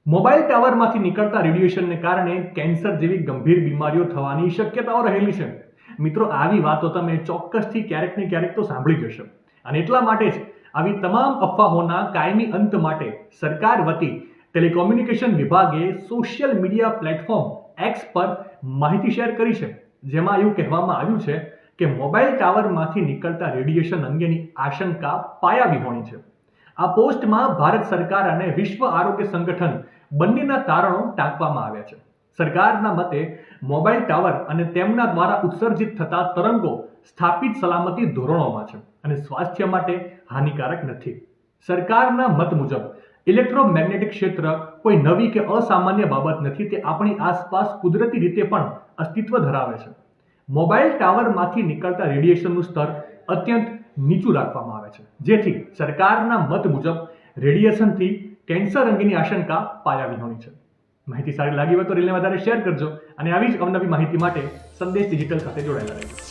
Mobile ટાવરમાંથી નીકળતા રેડિયેશનને કારણે cancer જેવી ગંભીર બીમારીઓ થવાની શક્યતાઓ રહેલી છે. મિત્રો, આવી વાતો તમે ચોક્કસથી ક્યારેક ને ક્યારેક તો સાંભળી જશો. અને એટલા માટે જ આવી તમામ અફવાઓના કાયમી અંત માટે સરકાર વતી ટેલિકોમ્યુનિકેશન વિભાગે સોશિયલ મીડિયા પ્લેટફોર્મ એક્સ પર માહિતી શેર કરી છે, જેમાં એવું કહેવામાં આવ્યું છે કે મોબાઈલ ટાવરમાંથી નીકળતા રેડિયેશન અંગેની આશંકા પાયાવિહોણી છે. આ પોસ્ટમાં ભારત સરકાર અને વિશ્વ આરોગ્ય સંગઠન બંનેના તારણો ટાંકવામાં આવ્યા છે. સરકારના મતે મોબાઈલ ટાવર અને તેમના દ્વારા ઉત્સર્જિત થતા તરંગો સ્થાપિત સલામતી ધોરણોમાં છે અને સ્વાસ્થ્ય માટે હાનિકારક નથી. સરકારના મત મુજબ ઇલેક્ટ્રોમેગ્નેટિક ક્ષેત્ર કોઈ નવી કે અસામાન્ય બાબત નથી. તે આપણી આસપાસ કુદરતી રીતે પણ અસ્તિત્વ ધરાવે છે. મોબાઈલ ટાવરમાંથી નીકળતા રેડિયેશનનું સ્તર અત્યંત નીચું રાખવામાં આવે છે, જેથી સરકારના મત મુજબ રેડિયેશનથી કેન્સર અંગેની આશંકા પાયાવિહોણી છે. માહિતી સારી લાગી હોય તો રીલને વધારે શેર કરજો અને આવી જ અવનવી માહિતી માટે સંદેશ ડિજિટલ સાથે જોડાયેલા રહેજો.